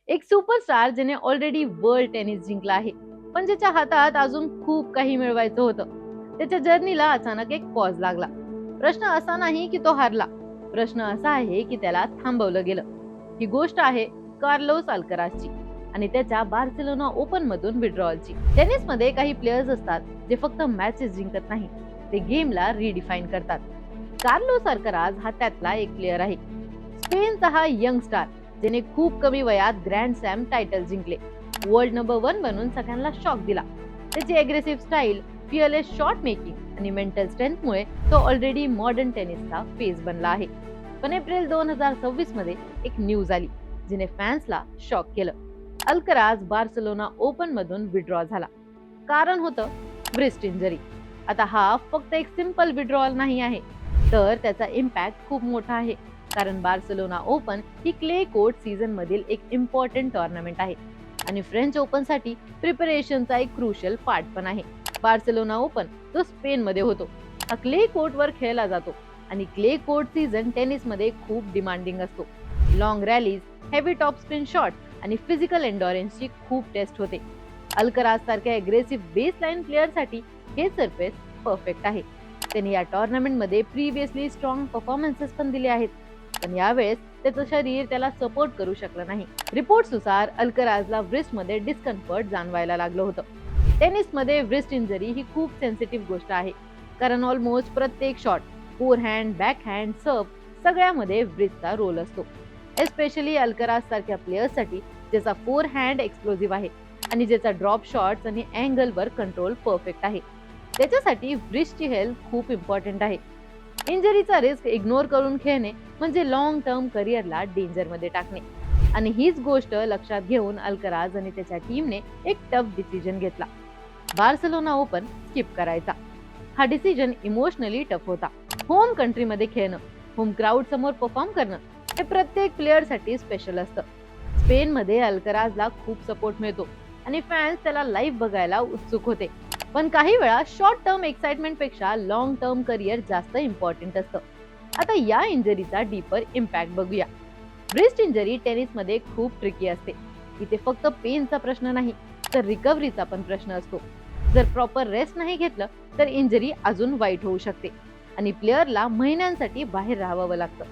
एक सुपरस्टार ज्याने already world tennis जिंकला आहे, पण ज्याच्या हातात अजून खूप काही मिळवायचं होतं. त्याच्या जर्नीला अचानक एक पॉज लागला. प्रश्न असा नाही की तो हारला, प्रश्न असा आहे की त्याला थांबवलं गेलं. ही गोष्ट आहे कार्लोस अल्कराजची आणि त्याच्या बार्सिलोना ओपन मधून विड्रॉलची. टेनिस मध्ये काही प्लेयर्स असतात जे फक्त मॅचेस जिंकत नाही, ते गेमला रिडिफाईन करतात. कार्लोस अल्कराज हा त्यातला एक प्लेयर आहे. स्पेनचा हा यंग स्टार ज्याने खूप कमी वयात ग्रँड स्लॅम टायटल जिंकले, वर्ल्ड नंबर 1 बनून सगळ्यांना शॉक दिला. त्याची aggressive style, fearless shot making आणि मेंटल स्ट्रेंथमुळे तो ऑलरेडी मॉडर्न टेनिसचा फेस बनला आहे. पण एप्रिल 2026 मध्ये एक न्यूज आली जिने फॅन्सला शॉक केलं. अल्कराज बार्सिलोना ओपन मधून विड्रॉ झाला. कारण होतं ब्रिस्ट इंजरी. आता हा फक्त एक सिंपल विड्रॉल नाही आहे, तर त्याचा इम्पॅक्ट खूप मोठा आहे. कारण बार्सिलोना ओपन ही क्ले कोर्ट सीझन मधील एक इम्पॉर्टंट टुर्नामेंट आहे आणि फ्रेंच ओपन साठी प्रिपरेशनचा एक क्रुशियल पार्ट पण आहे. बार्सिलोना ओपन जो स्पेन मध्ये होतो, हा क्ले कोर्ट वर खेळला जातो आणि क्ले कोर्ट सीझन टेनिस मध्ये खूप डिमांडिंग असतो. Long rallies, heavy top spin shot आणि फिजिकल एन्डोरन्सची खूप टेस्ट होते. अल्कराज सारख्या अग्रेसिव्ह बेसलाईन प्लेअर साठी हे सरफेस परफेक्ट आहे. त्यांनी या टुर्नामेंट मध्ये प्रिव्हियसली स्ट्रॉंग परफॉर्मन्सेस पण दिले आहेत, पण यावेळेस त्याचं शरीर त्याला सपोर्ट करू शकलं नाही. रिपोर्ट्सनुसार अल्कराजला व्रिस्ट मध्ये डिस्कम्फर्ट जाणवायला लागलं होतं. टेनिस मध्ये व्रिस्ट इंजरी ही खूप सेन्सिटिव्ह गोष्ट आहे, कारण ऑलमोस्ट प्रत्येक शॉट, फोरहँड, बॅकहँड, सर्व सगळ्यामध्ये व्रिस्टचा रोल असतो. एस्पेशली अल्कराज सारख्या प्लेयर्ससाठी ज्याचा फोरहँड एक्सप्लोजिव्ह आहे आणि ज्याचा ड्रॉप शॉट्स आणि अँगलवर कंट्रोल परफेक्ट आहे, त्याच्यासाठी व्रिस्टची हेल्थ खूप इम्पॉर्टंट आहे. इंजरीचा रिस्क इग्नोर करून खेळणे म्हणजे लॉंग टर्म करिअरला डेंजर मध्ये टाकणे. आणि हीच गोष्ट लक्षात घेऊन अल्कराज आणि त्याच्या टीमने एक टफ डिसिजन घेतला. बार्सिलोना ओपन स्किप करायचा. हा डिसिजन इमोशनली टफ होता. होम कंट्रीमध्ये खेळणं, होम क्राऊड समोर परफॉर्म करणं हे प्रत्येक प्लेअर साठी स्पेशल असतं. स्पेन मध्ये अल्कराजला खूप सपोर्ट मिळतो आणि फॅन्स त्याला लाईव्ह बघायला उत्सुक होते. पण काही वेळा शॉर्ट टर्म एक्साइटमेंट पेक्षा लॉंग टर्म करिअर जास्त इम्पॉर्टंट असतं. आता या इंजरीचा डीपर इम्पॅक्ट बघूया. ब्रेस्ट इंजरी टेनिस मध्ये खूप ट्रिकी असते. इथे फक्त पेनचा प्रश्न नाही, तर रिकव्हरीचा पण प्रश्न असतो. जर प्रॉपर रेस्ट नाही घेतलं तर इंजरी अजून वाईट होऊ शकते आणि प्लेअरला महिन्यांसाठी बाहेर राहावं लागतं.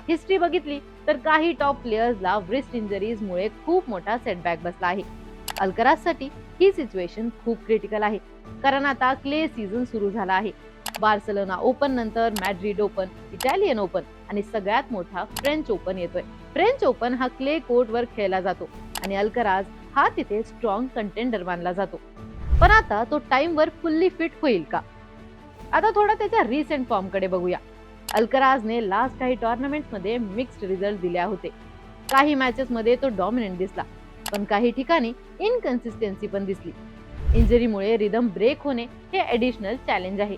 हिस्ट्री बघितली तर काही टॉप प्लेयर्सला ब्रेस्ट इंजरीज मुळे खूप मोठा सेटबॅक बसला आहे. अल्कराजसाठी ही सिच्युएशन खूप क्रिटिकल आहे, कारण आता क्ले सीझन सुरू झाला आहे. बार्सिलोना ओपन नंतर मॅड्रिड ओपन, इटालियन ओपन आणि सगळ्यात मोठा फ्रेंच ओपन येतोय. फ्रेंच ओपन हा क्ले कोर्ट वर खेळला जातो आणि अल्कराज हा तिथे स्ट्रॉंग कंटेंडर मानला जातो. पण आता तो टाइम वर फुल्ली फिट होईल का? आता थोडा त्याच्या रिसेंट फॉर्म कडे बघूया. अल्कराजने लास्ट काही टुर्नामेंट्स मध्ये मिक्स्ड रिझल्ट दिले होते. काही मॅचेस मध्ये तो डॉमिनंट दिसला, पण काही ठिकाणी इनकन्सिस्टन्सी पण दिसली. इंजरीमुळे रिदम ब्रेक होणे हे ऍडिशनल चॅलेंज आहे.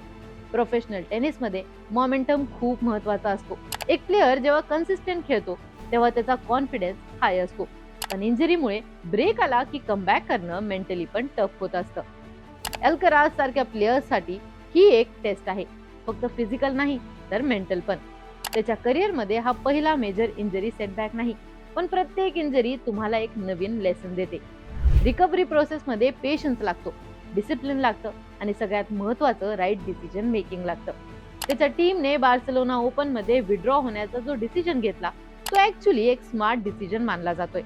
प्रोफेशनल टेनिस मध्ये मोमेंटम खूप महत्वाचा असतो. एक प्लेअर जेव्हा कन्सिस्टंट खेळतो तेव्हा त्याचा कॉन्फिडन्स हाय असतो, पण इंजरीमुळे ब्रेक आला की कमबॅक करणं मेंटली पण टफ होत असतं. अल्कराज सारख्या प्लेयर्स साठी ही एक टेस्ट आहे, फक्त फिजिकल नाही तर मेंटल पण. त्याच्या करिअर मध्ये हा पहिला मेजर इंजरी सेटबॅक नाही, पण प्रत्येक इंजरी तुम्हाला एक नवीन लेसन देते. रिकव्हरी प्रोसेस मध्ये पेशन्स लागतो, डिसिप्लिन लागतं आणि सगळ्यात महत्वाचं राईट डिसिजन मेकिंग लागतं. त्याच्या टीमने बार्सिलोना ओपन मध्ये विड्रॉ होण्याचा जो डिसिजन घेतला तो ऍक्च्युली एक स्मार्ट डिसिजन मानला जातोय,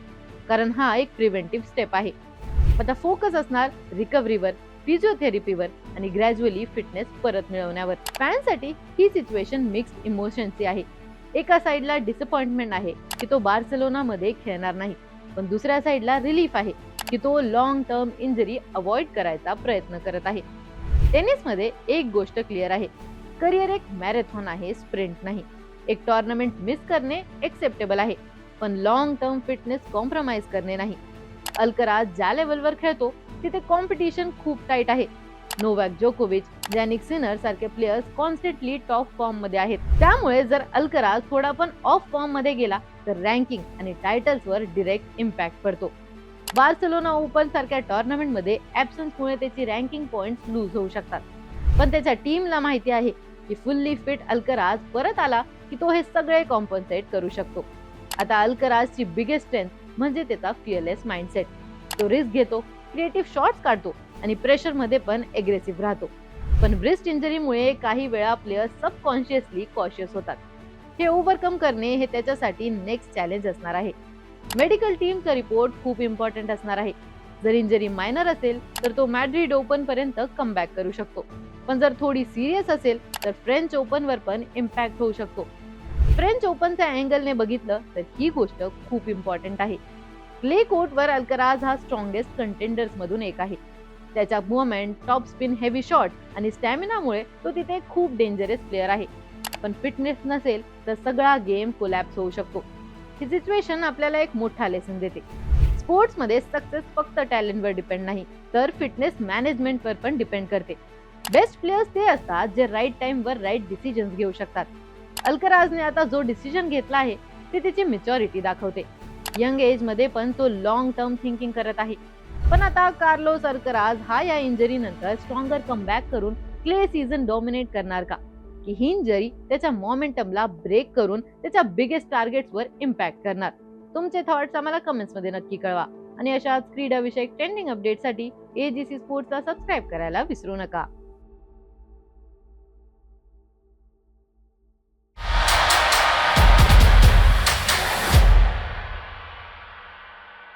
कारण हा एक प्रिव्हेंटिव्ह स्टेप आहे. आता फोकस असणार रिकव्हरीवर, फिजिओथेरपीवर आणि ग्रॅज्युअली फिटनेस परत मिळवण्यावर. फॅनसाठी ही सिच्युएशन मिक्स्ड इमोशनची आहे. एका साइडला डिसअपॉइंटमेंट आहे की तो बार्सिलोना मध्ये खेळणार नाही, पण दुसऱ्या साइडला रिलीफ आहे की तो लॉंग टर्म इंजरी अवॉइड करायचा प्रयत्न करत आहे. टेनिस मध्ये एक गोष्ट क्लिअर आहे, करिअर एक मॅरेथॉन आहे, स्प्रिंट नाही. एक टुर्नामेंट मिस करणे एक्सेप्टेबल आहे, पण लॉंग टर्म फिटनेस कॉम्प्रोमाइज करणे नाही. अल्कराज ज्या लेवलवर खेळतो तिथे कॉम्पिटिशन खूप टाईट आहे. नोवाक जोकोविच, जॅनिक सिनर सारखे प्लेयर्स कॉन्स्टंटली टॉप फॉर्म मध्ये आहेत. त्यामुळे जर अल्कराज थोडा पण ऑफ फॉर्म मध्ये गेला तर रँकिंग आणि टायटल्स वर डायरेक्ट इम्पॅक्ट पडतो. बार्सिलोना ओपन सारख्या टुर्नामेंट मध्ये ऍब्सन्समुळे त्याची रँकिंग पॉइंट्स लूज होऊ शकतात, पण त्याच्या टीमला माहिती आहे की फुल्ली फिट अल्कराज परत आला की तो हे सगळे कॉम्पन्सेट करू शकतो. आता अल्कराजची बिगेस्ट स्ट्रेंथ म्हणजे त्याचा फिअरलेस माइंडसेट. तो रिस्क घेतो, क्रिएटिव्ह शॉट्स काढतो आणि प्रेशर मध्ये पण एग्रेसिव्ह राहतो. पण ब्रिस्ट इंजरीमुळे काही वेळा प्लेयर्स सबकॉन्शियसली कॉशियस होतात. हे ओव्हरकम करणे हे त्याच्यासाठी नेक्स्ट चॅलेंज असणार आहे. मेडिकल टीमचा रिपोर्ट खूप इम्पॉर्टंट असणार आहे. जर इंजरी मायनर असेल तर तो मॅड्रिड ओपन पर्यंत कमबॅक करू शकतो, पण जर थोडी सिरियस असेल तर फ्रेंच ओपन वर पण इम्पॅक्ट होऊ शकतो. फ्रेंच ओपनच्या अँगलने बघितलं तर ही गोष्ट खूप इम्पॉर्टंट आहे. क्ले कोर्टवर अल्कराज हा स्ट्रॉंगेस्ट कंटेंडर्स मधून एक आहे. त्याच्या movement, top spin, heavy shot आणि स्टॅमिनामुळे तो तिथे खूप डेंजरस प्लेअर आहे. पण फिटनेस नसेल तर सगळा गेम कोलॅप्स होऊ शकतो. ही सिच्युएशन आपल्याला एक मोठा लेसन देते. स्पोर्ट्समध्ये सक्सेस फक्त टॅलेंटवर डिपेंड नाही, तर फिटनेस मॅनेजमेंटवर पण डिपेंड करते. बेस्ट प्लेयर्स ते असतात जे राईट टाइमवर राईट डिसिजन्स घेऊ शकतात. अल्कराजने आता जो डिसिजन घेतला आहे ते त्याची मॅच्युरिटी दाखवते. यंग एज मध्ये पण तो लॉंग टर्म थिंकिंग करत आहे. पण आता कार्लोस अल्कराज हा या इंजरी नंतर स्ट्रॉंगर कमबॅक करून क्ले सीझन डॉमिनेट करणार का, की ही इंजरी त्याच्या मोमेंटमला ब्रेक करून त्याच्या बिगेस्ट टार्गेट्सवर इम्पॅक्ट करणार? तुमचे थॉट्स आम्हाला कमेंट्स मध्ये नक्की कळवा आणि अशाच क्रीडा विषयक ट्रेंडिंग अपडेटसाठी एजीसी स्पोर्ट्सला सबस्क्राईब करायला विसरू नका.